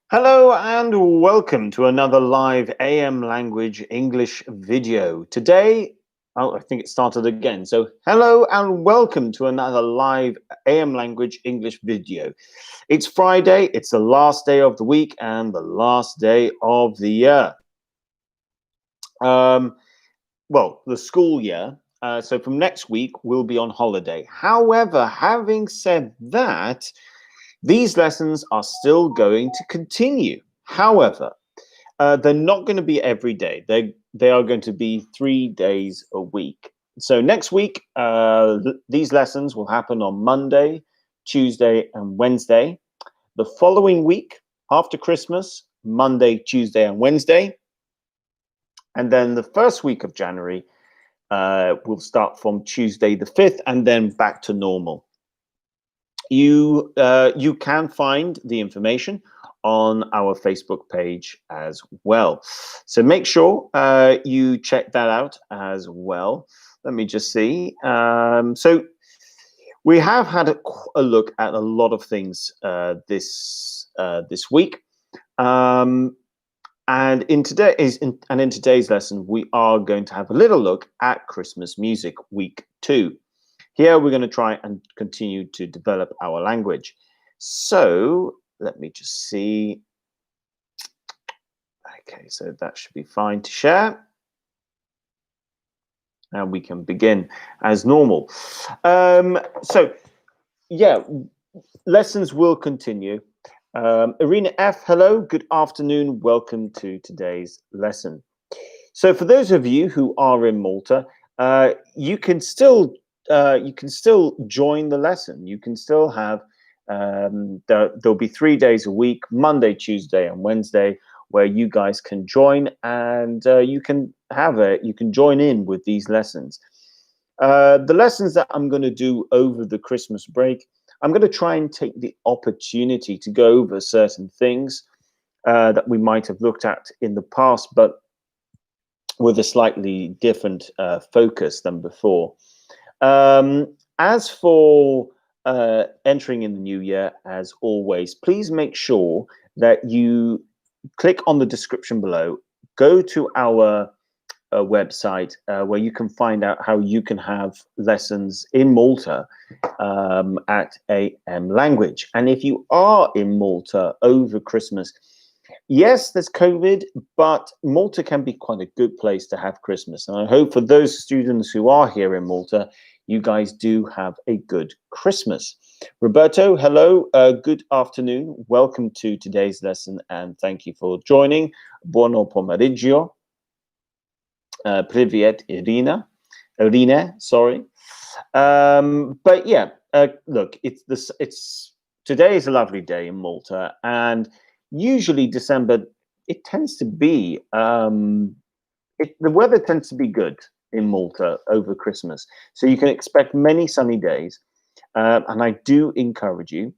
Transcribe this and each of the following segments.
Hello and welcome to another live AM language English video. Today, oh, I think it started again. So, hello and welcome to another live AM language English video. It's Friday, it's the last day of the week and the last day of the year. Um, well, the school year. So, from next week, we'll be on holiday. However, having said that, these lessons are still going to continue. However, they're not going to be every day. They are going to be 3 days a week. So next week, these lessons will happen on Monday, Tuesday, and Wednesday. The following week, after Christmas, Monday, Tuesday, and Wednesday. And then the first week of January will start from Tuesday the 5th and then back to normal. You can find the information on our Facebook page as well. So make sure you check that out as well. Let me just see. So we have had a look at a lot of things this week. And in today's lesson, we are going to have a little look at Christmas music week 2. Here we're going to try and continue to develop our language. So let me just see. Okay, so that should be fine to share. And we can begin as normal. So yeah, lessons will continue. Irina F, hello, good afternoon. Welcome to today's lesson. So for those of you who are in Malta, you can still join the lesson. You can still have there'll be 3 days a week, Monday, Tuesday, and Wednesday, where you guys can join and you can join in with these lessons. The lessons that I'm going to do over the Christmas break, I'm going to try and take the opportunity to go over certain things that we might have looked at in the past, but with a slightly different focus than before. As for entering in the new year, as always, please make sure that you click on the description below, go to our website where you can find out how you can have lessons in Malta at AM Language. And if you are in Malta over Christmas, yes, there's COVID, but Malta can be quite a good place to have Christmas. And I hope for those students who are here in Malta, you guys do have a good Christmas. Roberto, hello, good afternoon. Welcome to today's lesson and thank you for joining. Buono pomeriggio. Privyet, Irina, sorry. But yeah, look, it's today is a lovely day in Malta, and usually December it tends to be the weather tends to be good in Malta over Christmas, so you can expect many sunny days. And I do encourage you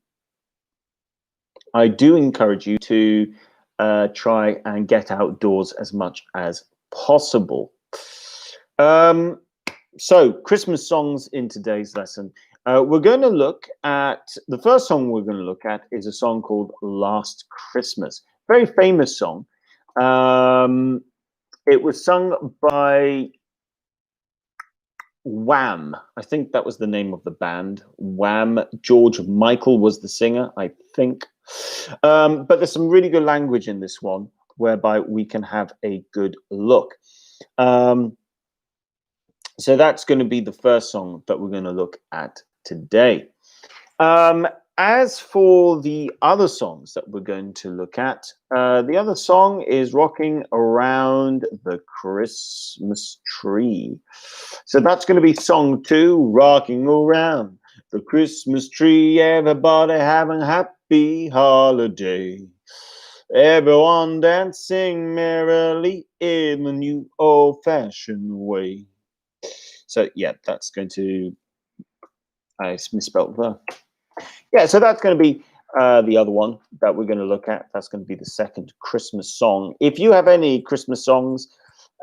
to try and get outdoors as much as possible. So Christmas songs in today's lesson. We're going to look at the first song we're going to look at is a song called Last Christmas. Very famous song. It was sung by Wham. I think that was the name of the band. Wham. George Michael was the singer, I think. But there's some really good language in this one, whereby we can have a good look. So that's going to be the first song that we're going to look at today. As for the other songs that we're going to look at, the other song is Rocking Around the Christmas Tree. So that's going to be song 2, Rocking Around the Christmas Tree. Everybody having a happy holiday. Everyone dancing merrily in the new old-fashioned way. So yeah, that's going to, I misspelled there. Yeah, so that's going to be the other one that we're going to look at. That's going to be the second Christmas song. If you have any Christmas songs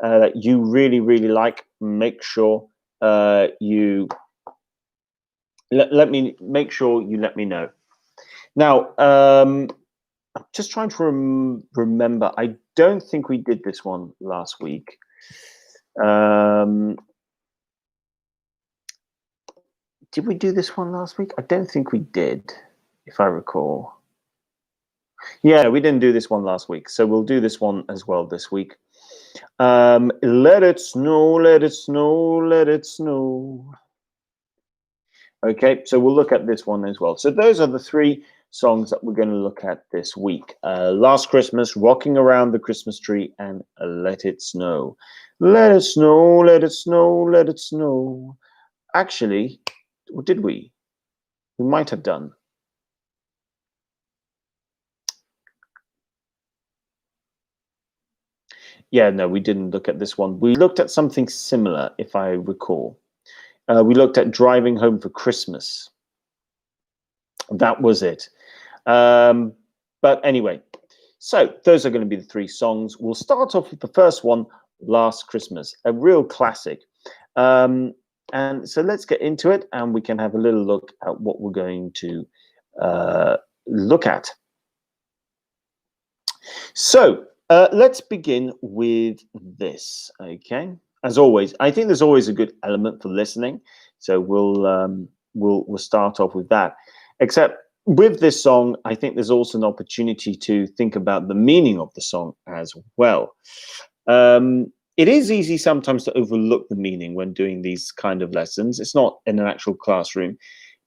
that you really, really like, make sure you let me know. Now, I'm just trying to remember. I don't think we did this one last week. Did we do this one last week? I don't think we did, if I recall. Yeah, we didn't do this one last week, so we'll do this one as well this week. Let it snow, let it snow, let it snow. Okay, so we'll look at this one as well. So those are the three songs that we're going to look at this week. Last Christmas, Rocking Around the Christmas Tree, and Let It Snow. Let it snow, let it snow, let it snow. Actually, did we? We might have done. Yeah, no, we didn't look at this one. We looked at something similar, if I recall. We looked at Driving Home for Christmas. That was it. But anyway, so those are going to be the three songs. We'll start off with the first one, Last Christmas, a real classic. And so let's get into it, and we can have a little look at what we're going to look at. So let's begin with this. Okay, as always, I think there's always a good element for listening, so we'll start off with that. Except with this song, I think there's also an opportunity to think about the meaning of the song as well. It is easy sometimes to overlook the meaning when doing these kind of lessons. It's not in an actual classroom,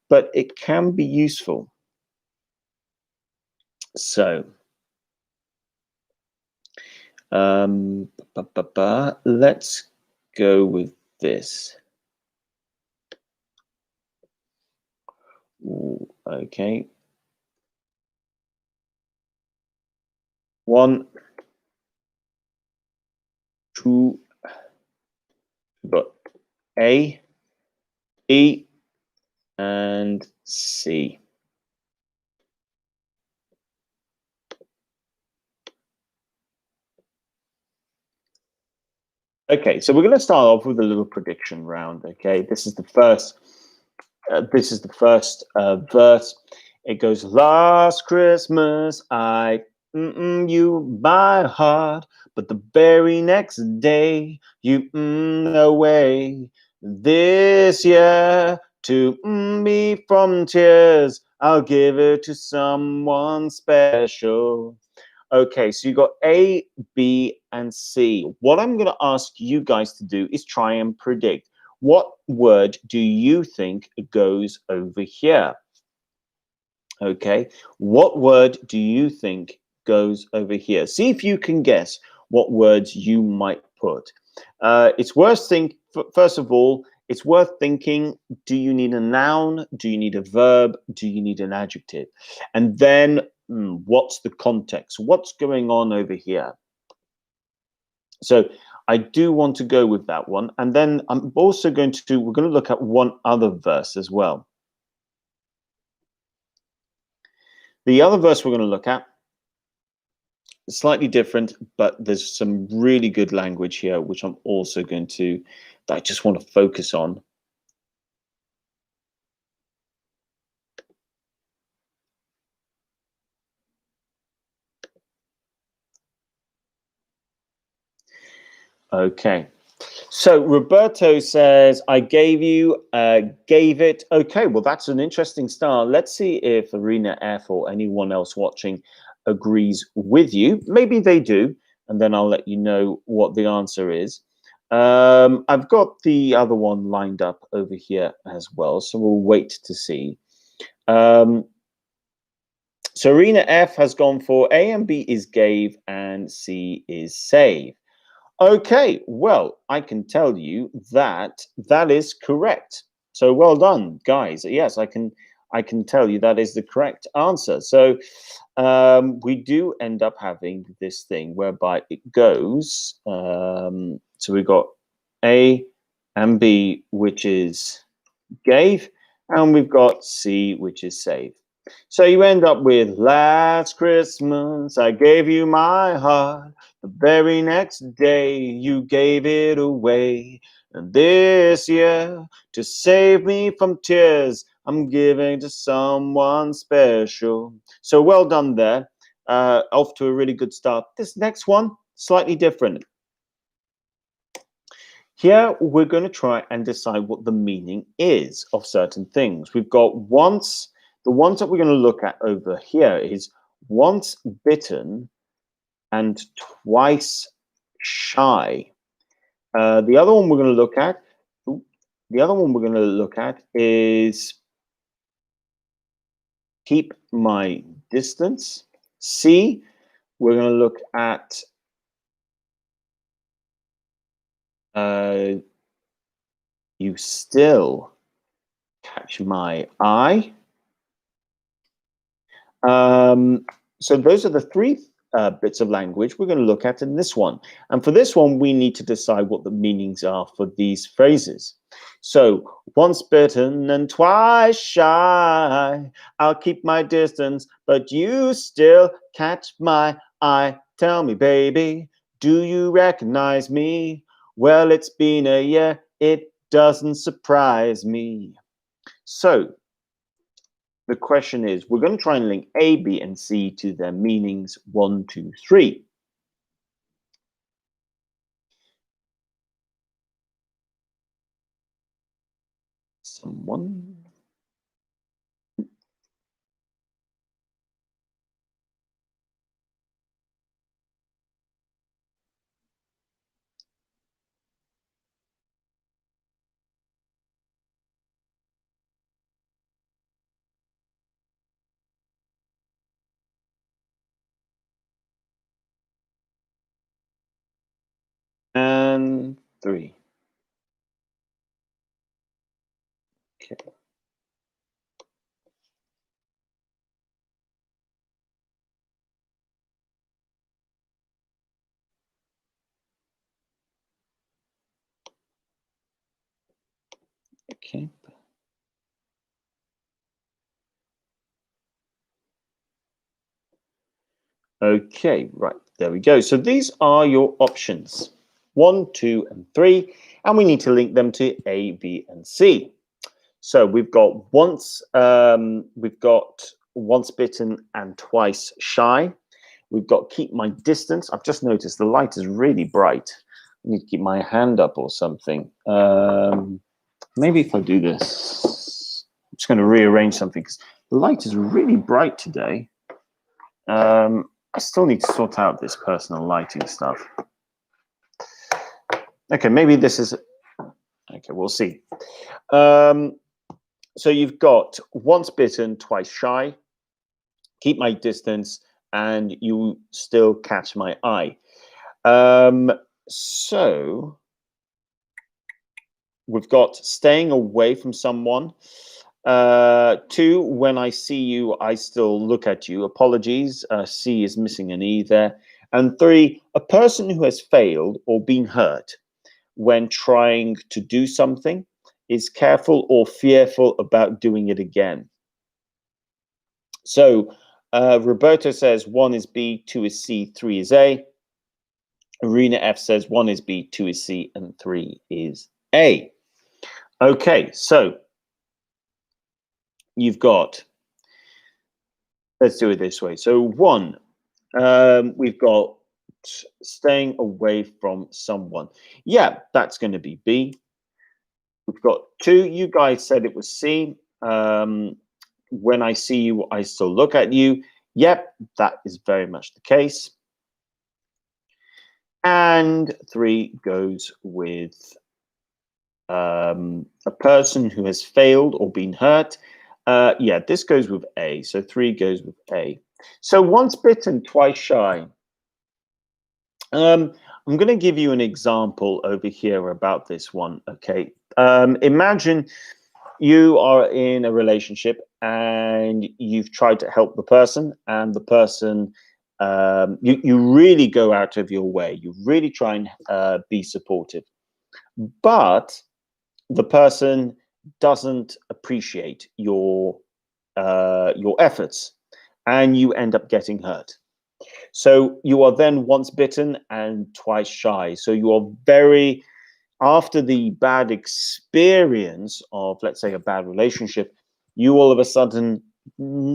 but it can be useful. So let's go with this. Ooh, okay. 1, 2, but A, E, and C. Okay, so we're going to start off with a little prediction round. Okay, this is the first. Verse. It goes, "Last Christmas, I you my heart, but the very next day you away. This year to me from tears, I'll give it to someone special." Okay, so you got A, B, and C. What I'm going to ask you guys to do is try and predict what word do you think goes over here? Okay, what word do you think goes over here? See if you can guess what words you might put. It's worth first of all, it's worth thinking, do you need a noun? Do you need a verb? Do you need an adjective? And then what's the context? What's going on over here? So I do want to go with that one. And then I'm also we're going to look at one other verse as well. The other verse we're going to look at is slightly different, but there's some really good language here, which I'm also that I just want to focus on. Okay. So Roberto says, I gave it. Okay, well, that's an interesting start. Let's see if Arena F or anyone else watching agrees with you. Maybe they do, and then I'll let you know what the answer is. I've got the other one lined up over here as well, so we'll wait to see. So Arena F has gone for A and B is gave and C is save. Okay, well, I can tell you that that is correct. So well done, guys. Yes, I can tell you that is the correct answer. So we do end up having this thing whereby it goes. So we got A and B, which is gave, and we've got C, which is save. So you end up with, last Christmas, I gave you my heart. The very next day, you gave it away. And this year, to save me from tears, I'm giving to someone special. So well done there. off to a really good start. This next one, slightly different. Here, we're going to try and decide what the meaning is of certain things. We've got once, the ones that we're going to look at over here is once bitten and twice shy. The other one we're going to look at, is keep my distance. C, we're going to look at you still catch my eye. So those are the three bits of language we're going to look at in this one. And for this one, we need to decide what the meanings are for these phrases. So once bitten and twice shy, I'll keep my distance, but you still catch my eye. Tell me, baby, do you recognize me? Well, it's been a year, it doesn't surprise me. So the question is, we're going to try and link A, B, and C to their meanings 1, 2, 3. Someone. And 3. Okay. Okay. Okay, right, there we go. So these are your options, 1, 2, and 3, and we need to link them to A, B, and C. So we've got once bitten and twice shy. We've got keep my distance. I've just noticed the light is really bright. I need to keep my hand up or something. Maybe if I do this, I'm just going to rearrange something because the light is really bright today. I still need to sort out this personal lighting stuff. Okay, maybe this is... Okay, we'll see. So you've got once bitten, twice shy, keep my distance, and you still catch my eye. So we've got staying away from someone. 2, when I see you, I still look at you. Apologies. C is missing an E there. And 3, a person who has failed or been hurt when trying to do something is careful or fearful about doing it again. So Roberto says 1 is B, 2 is C, 3 is A. Arena F says 1 is B, 2 is C, and 3 is A. Okay, so you've got, let's do it this way. So 1, we've got staying away from someone. Yeah, that's going to be B. We've got 2, you guys said it was C. When I see you, I still look at you. Yep, that is very much the case. And 3 goes with a person who has failed or been hurt. Yeah, this goes with A. So 3 goes with A. So once bitten, twice shy. I'm going to give you an example over here about this one. Okay. Imagine you are in a relationship and you've tried to help the person, and the person, you really go out of your way. You really try and be supportive, but the person doesn't appreciate your efforts, and you end up getting hurt. So you are then once bitten and twice shy. So you are very, after the bad experience of, let's say, a bad relationship, you all of a sudden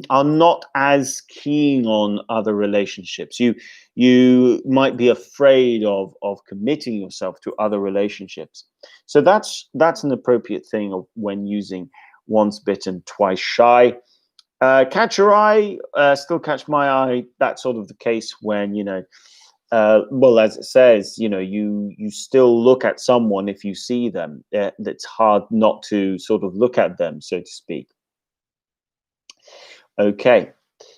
are not as keen on other relationships. You might be afraid of committing yourself to other relationships. So that's an appropriate thing of when using once bitten, twice shy. Catch your eye, still catch my eye. That's sort of the case when, well, as it says, you still look at someone if you see them. It's hard not to sort of look at them, so to speak. Okay.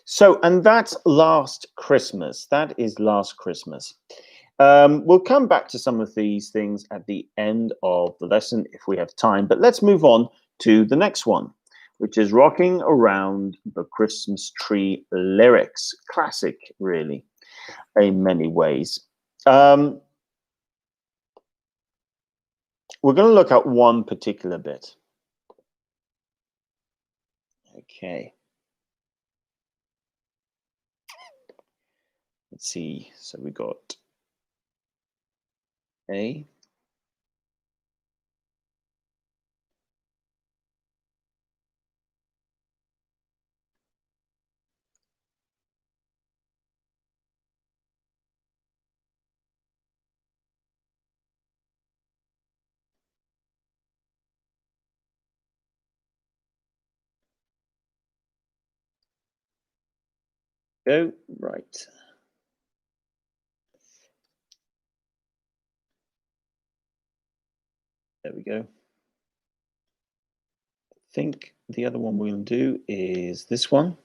So, and that's Last Christmas. That is Last Christmas. We'll come back to some of these things at the end of the lesson if we have time, but let's move on to the next one, which is Rocking Around the Christmas Tree lyrics. Classic, really, in many ways. We're going to look at one particular bit. Okay. Let's see. So we got A. Go right. There we go. I think the other one we'll do is this one.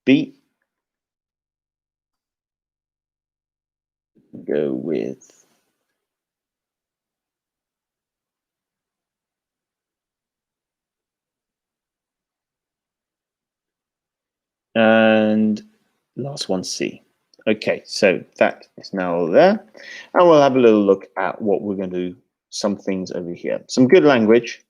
B. Go with and last one C. Okay, so that is now there. And we'll have a little look at what we're going to do, some things over here. Some good language.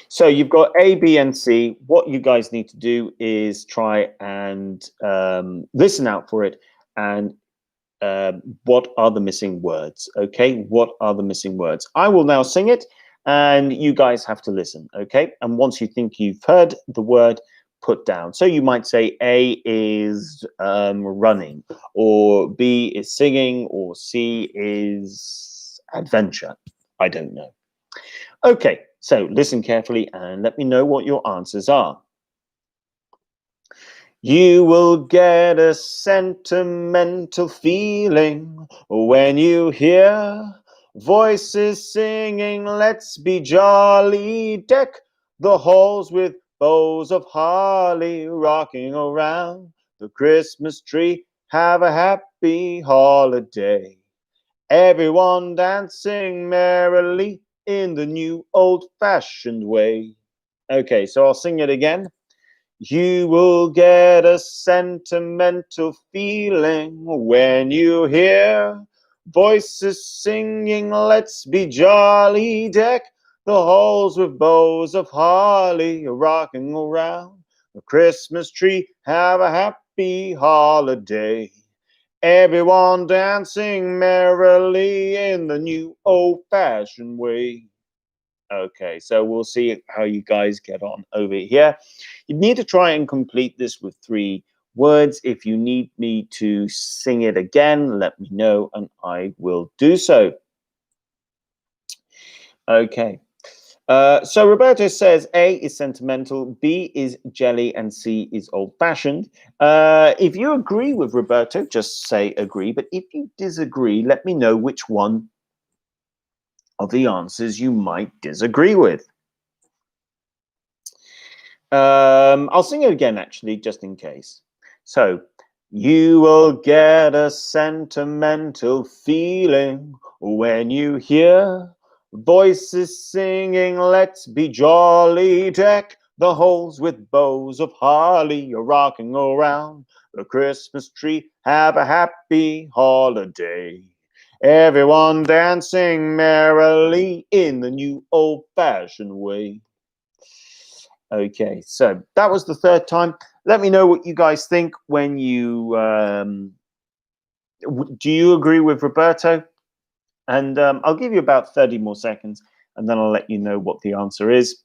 So you've got A, B, and C. What you guys need to do is try and listen out for it. And what are the missing words? Okay, what are the missing words? I will now sing it, and you guys have to listen. Okay, and once you think you've heard the word, put down. So you might say A is running, or B is singing, or C is adventure. I don't know. Okay, so listen carefully and let me know what your answers are. You will get a sentimental feeling when you hear voices singing, let's be jolly, deck the halls with bows of holly, rocking around the Christmas tree, have a happy holiday. Everyone dancing merrily in the new old-fashioned way. Okay, so I'll sing it again. You will get a sentimental feeling when you hear voices singing, let's be jolly, deck the halls with bows of holly, rocking around the Christmas tree, have a happy holiday. Everyone dancing merrily in the new old-fashioned way. Okay, so we'll see how you guys get on over here. You need to try and complete this with 3 words. If you need me to sing it again, let me know and I will do so. Okay. So Roberto says A is sentimental, B is jelly, and C is old-fashioned. If you agree with Roberto, just say agree. But if you disagree, let me know which one of the answers you might disagree with. I'll sing it again, actually, just in case. So, you will get a sentimental feeling when you hear voices singing, let's be jolly, deck the halls with bows of holly, you're rocking around the Christmas tree, have a happy holiday. Everyone dancing merrily in the new old-fashioned way. Okay, so that was the 3rd time. Let me know what you guys think when you do you agree with Roberto? And I'll give you about 30 more seconds, and then I'll let you know what the answer is.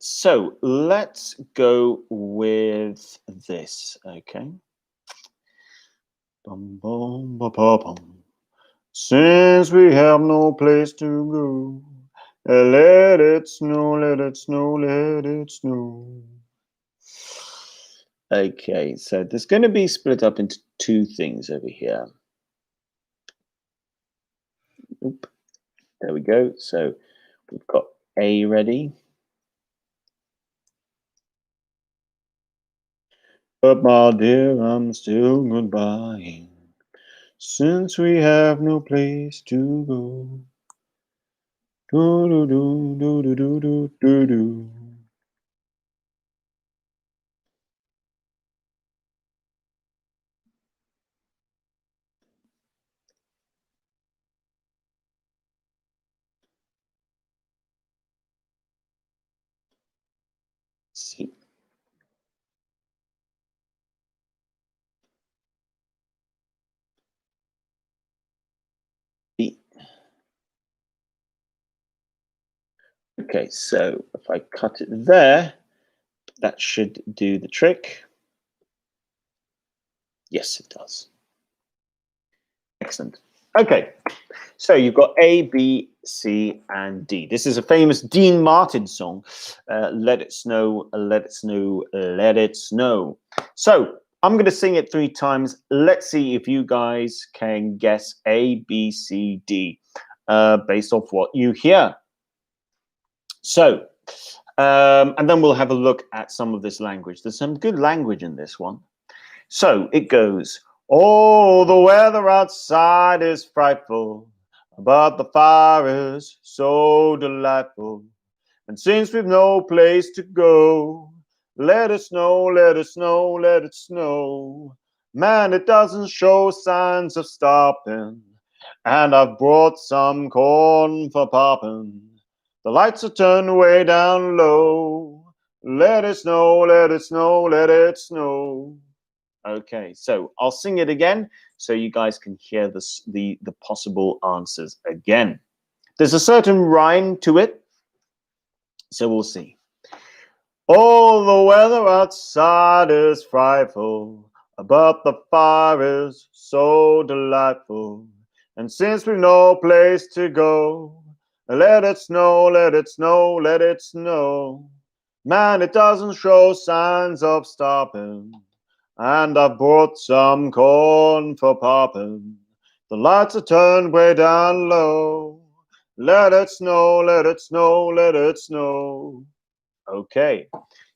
So let's go with this. Okay. Bum, bum, ba, ba, bum. Since we have no place to go, let it snow, let it snow, let it snow. Okay, so there's going to be split up into two things over here. Oop, there we go. So we've got A ready. But my dear, I'm still goodbye. Since we have no place to go. Do do do do do do do do do. See. Okay, so if I cut it there, that should do the trick. Yes, it does. Excellent. Okay, so you've got A, B, C, and D. This is a famous Dean Martin song. Let it snow, let it snow, let it snow. So I'm going to sing it 3 times. Let's see if you guys can guess A, B, C, D based off what you hear. So, and then we'll have a look at some of this language. There's some good language in this one. So it goes, oh, the weather outside is frightful, but the fire is so delightful. And since we've no place to go, let it snow, let it snow, let it snow. Man, it doesn't show signs of stopping. And I've brought some corn for popping. The lights are turned way down low. Let it snow, let it snow, let it snow. Okay, so I'll sing it again so you guys can hear the possible answers again. There's a certain rhyme to it, so we'll see. Oh, the weather outside is frightful, but the fire is so delightful. And since we've no place to go, let it snow, let it snow, let it snow. Man, it doesn't show signs of stopping. And I've brought some corn for popping. The lights are turned way down low. Let it snow, let it snow, let it snow. Okay,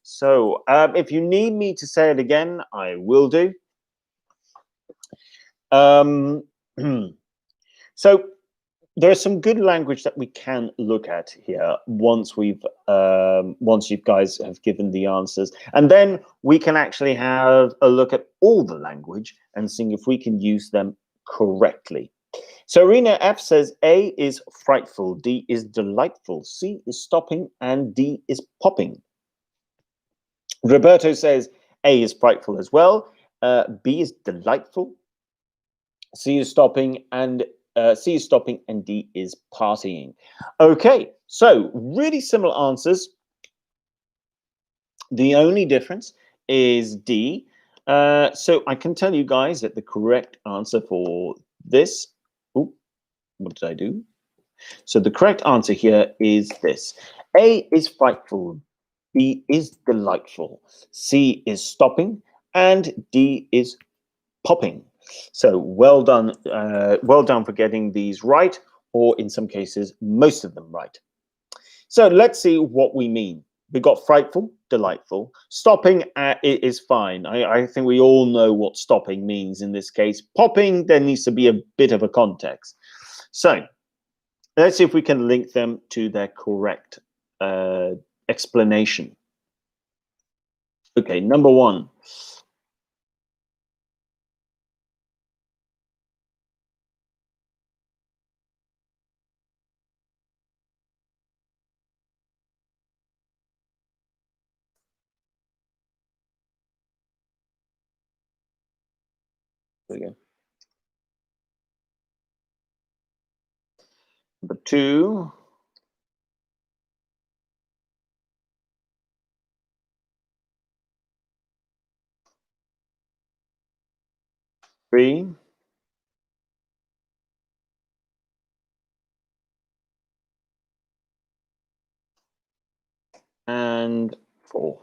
so if you need me to say it again, I will do. Um, so there's some good language that we can look at here once once you guys have given the answers, and then we can actually have a look at all the language and see if we can use them correctly. So Rena F says A is frightful, D is delightful, C is stopping, and D is popping. Roberto says A is frightful as well, B is delightful, C is stopping, and C is stopping, and D is partying. Okay, so really similar answers. The only difference is D. So I can tell you guys that the correct answer for this. Ooh, what did I do? So the correct answer here is this. A is frightful, B is delightful, C is stopping, and D is popping. So well done for getting these right, or in some cases, most of them right. So let's see what we mean. We got frightful, delightful. Stopping is fine. I think we all know what stopping means in this case. Popping, there needs to be a bit of a context. So let's see if we can link them to their correct explanation. Okay, number one. There we go. Number two. 3, and 4.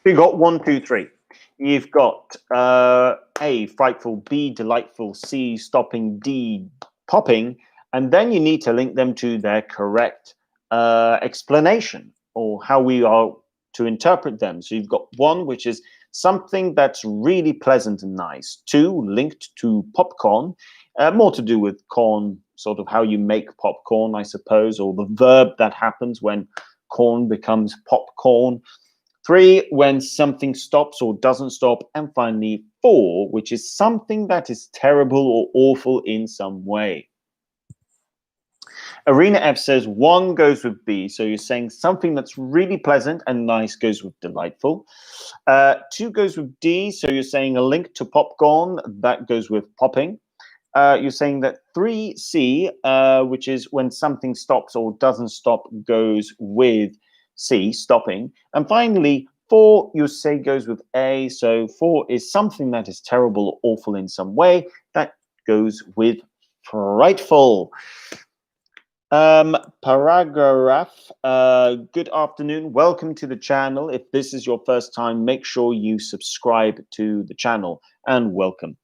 You've got 1, 2, 3. You've got A, frightful, B, delightful, C, stopping, D, popping, and then you need to link them to their correct explanation or how we are to interpret them. So you've got 1, which is something that's really pleasant and nice. 2, linked to popcorn, more to do with corn, sort of how you make popcorn, I suppose, or the verb that happens when corn becomes popcorn. 3, when something stops or doesn't stop. And finally, 4, which is something that is terrible or awful in some way. Arena F says 1 goes with B. So you're saying something that's really pleasant and nice goes with delightful. 2 goes with D. So you're saying a link to popcorn, that goes with popping. You're saying that 3C, which is when something stops or doesn't stop, goes with C, stopping. And finally, 4, you say goes with A. So 4 is something that is terrible or awful in some way. That goes with frightful. Paragraph, good afternoon. Welcome to the channel. If this is your first time, make sure you subscribe to the channel and welcome.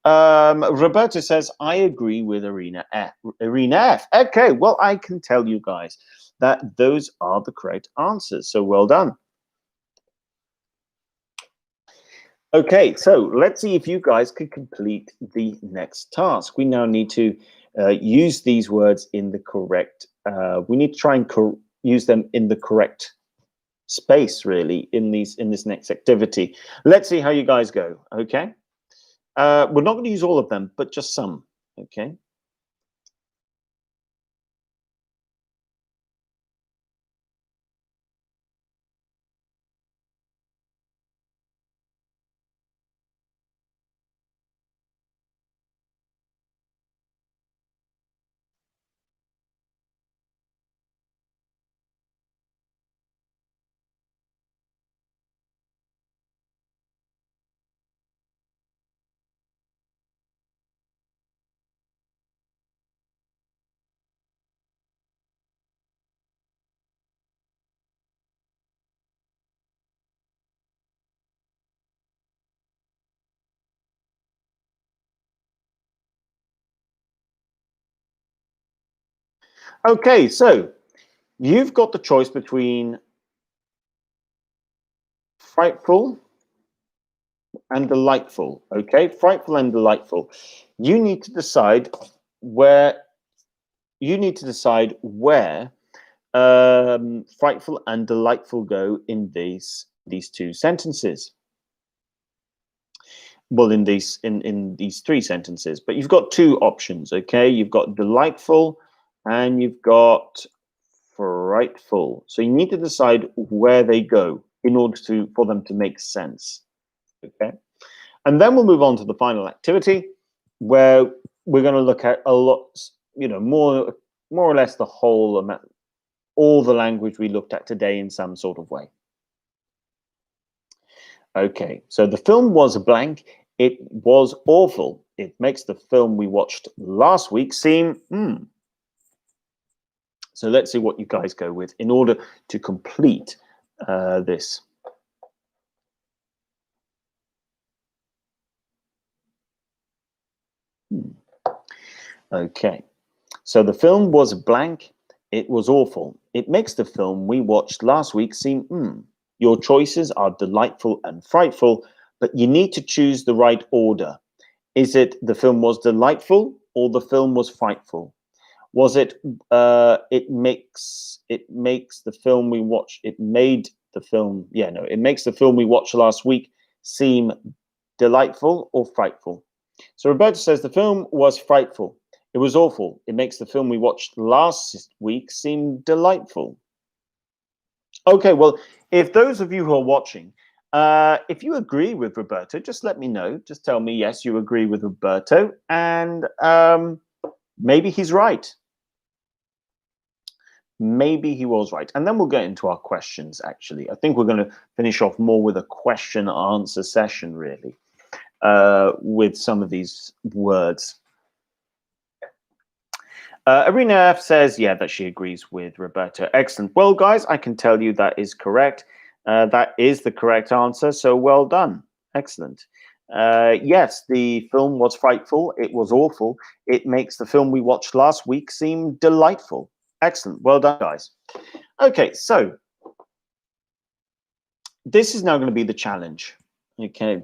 Roberta says, I agree with Arena F. Arena F. Okay, well, I can tell you guys that those are the correct answers. So well done. Okay, so let's see if you guys could complete the next task. We now need to use these words in the correct, we need to try and use them in the correct space, really, in this next activity. Let's see how you guys go, okay? We're not going to use all of them, but just some, okay? Okay, so you've got the choice between frightful and delightful, okay? Frightful and delightful. You need to decide where frightful and delightful go in these 2 sentences. Well, in these 3 sentences, but you've got 2 options, okay? You've got delightful and you've got frightful. So you need to decide where they go in order for them to make sense, okay? And then we'll move on to the final activity, where we're going to look at a lot, more or less the whole amount, all the language we looked at today in some sort of way. Okay, so the film was blank. It was awful. It makes the film we watched last week seem So let's see what you guys go with in order to complete this. Okay, so the film was blank. It was awful. It makes the film we watched last week seem Your choices are delightful and frightful, but you need to choose the right order. Is it the film was delightful or the film was frightful? Was it it makes the film we watch, it made the film, it makes the film we watched last week seem delightful or frightful? So Roberta says the film was frightful. It was awful. It makes the film we watched last week seem delightful. Okay, well, if those of you who are watching If you agree with Roberto, just let me know. Just tell me, yes, you agree with Roberto, and maybe he's right. Maybe he was right. And then we'll get into our questions, actually. I think we're going to finish off more with a question answer session, really, with some of these words. Arena F says, yeah, that she agrees with Roberto. Excellent. Well, guys, I can tell you that is correct. That is the correct answer. So well done. Excellent. Yes, the film was frightful. It was awful. It makes the film we watched last week seem delightful. Excellent. Well done, guys. Okay, so this is now going to be the challenge. Okay.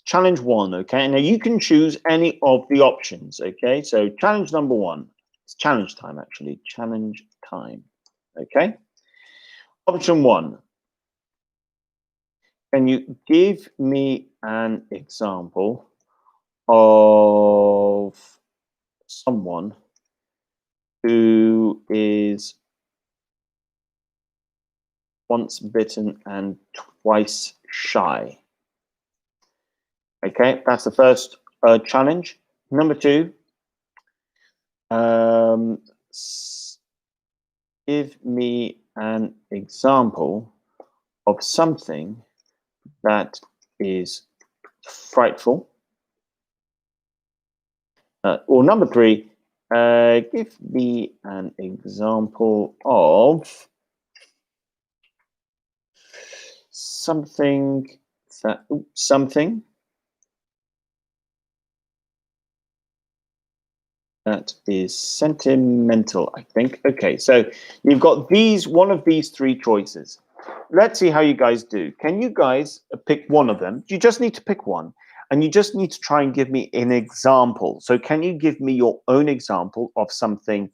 Challenge 1, okay? Now you can choose any of the options, okay? So challenge number 1. It's challenge time, actually. Challenge time, okay? Option 1. Can you give me an example of someone who is once bitten and twice shy? Okay, that's the first challenge. Number 2, give me an example of something that is frightful. Or number 3, give me an example of something that is sentimental, I think. Okay, so you've got one of these 3 choices. Let's see how you guys do. Can you guys pick one of them? You just need to pick one, and you just need to try and give me an example. So can you give me your own example of something?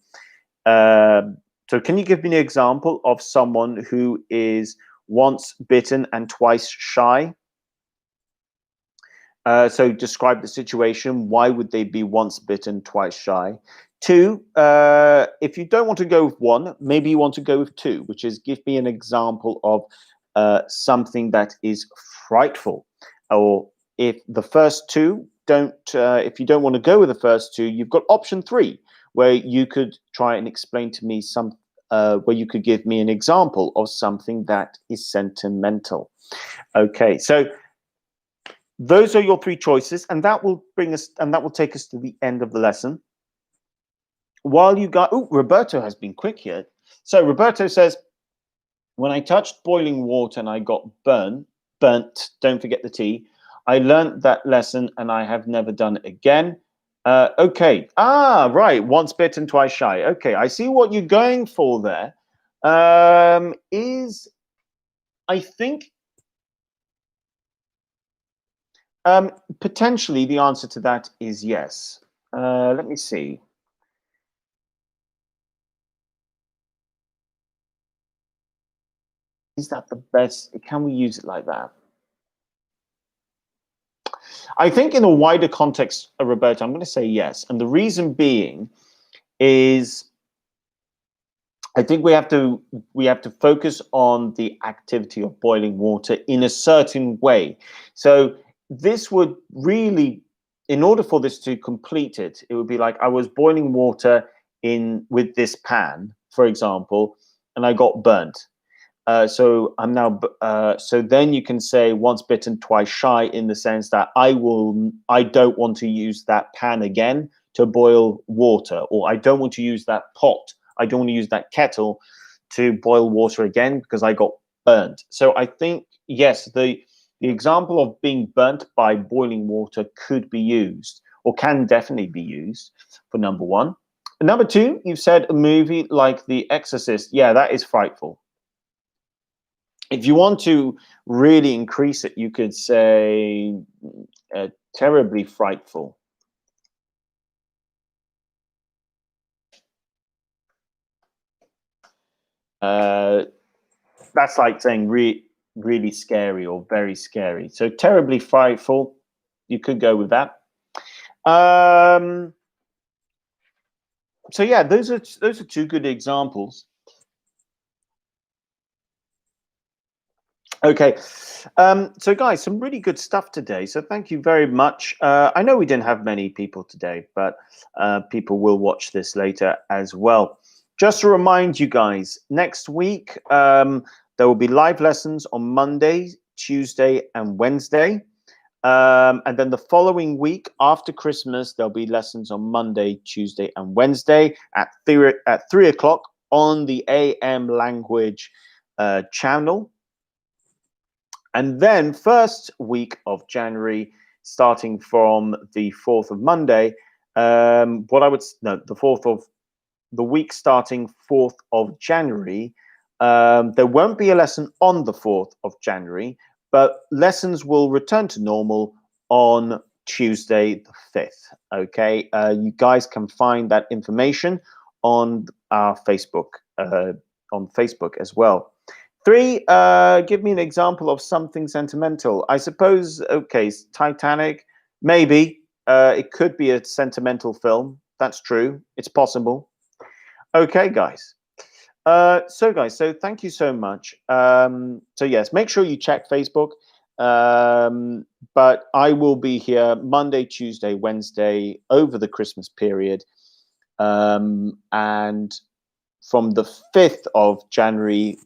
So can you give me an example of someone who is once bitten and twice shy? So describe the situation. Why would they be once bitten, twice shy? 2, if you don't want to go with 1, maybe you want to go with 2, which is give me an example of something that is frightful. Or if the first 2 don't, if you don't want to go with the first 2, you've got option 3, where you could try and explain to me where you could give me an example of something that is sentimental. Okay, so those are your 3 choices, and that will take us to the end of the lesson. While you got, Roberto has been quick here. So Roberto says, when I touched boiling water and I got burnt, don't forget the T, I learned that lesson and I have never done it again. Okay. Right. Once bitten, twice shy. Okay. I see what you're going for there. I think potentially the answer to that is yes. Let me see. Is that the best? Can we use it like that? I think in a wider context, Roberto, I'm going to say yes. And the reason being is I think we have to focus on the activity of boiling water in a certain way. So this would really, in order for this to complete it, it would be like I was boiling water with this pan, for example, and I got burnt. So I'm now. So then you can say once bitten, twice shy, in the sense that I don't want to use that pan again to boil water, or I don't want to use that pot. I don't want to use that kettle to boil water again because I got burnt. So I think yes, the example of being burnt by boiling water could be used, or can definitely be used for number 1. Number 2, you've said a movie like The Exorcist. Yeah, that is frightful. If you want to really increase it, you could say terribly frightful. That's like saying really scary or very scary. So terribly frightful, you could go with that. So yeah, those are 2 good examples. Okay, so guys, some really good stuff today. So thank you very much. I know we didn't have many people today, but people will watch this later as well. Just to remind you guys, next week there will be live lessons on Monday, Tuesday, and Wednesday. And then the following week after Christmas, there'll be lessons on Monday, Tuesday, and Wednesday at 3 o'clock on the AM language channel. And then first week of January, starting from the 4th of Monday, the 4th of the week starting 4th of January, there won't be a lesson on the 4th of January, but lessons will return to normal on Tuesday the 5th. Okay, you guys can find that information on our Facebook, as well. 3, give me an example of something sentimental. I suppose, okay, Titanic, maybe. It could be a sentimental film. That's true. It's possible. Okay, guys. So thank you so much. So yes, make sure you check Facebook. But I will be here Monday, Tuesday, Wednesday over the Christmas period. And from the 5th of January,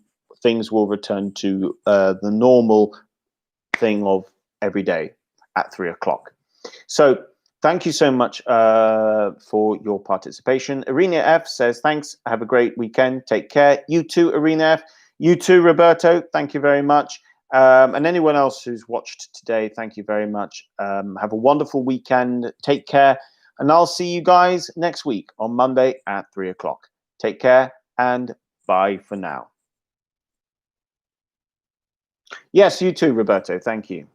things will return to the normal thing of every day at 3 o'clock. So thank you so much for your participation. Arena F says, thanks. Have a great weekend. Take care. You too, Arena F. You too, Roberto. Thank you very much. And anyone else who's watched today, thank you very much. Have a wonderful weekend. Take care. And I'll see you guys next week on Monday at 3 o'clock. Take care and bye for now. Yes, you too, Roberto. Thank you.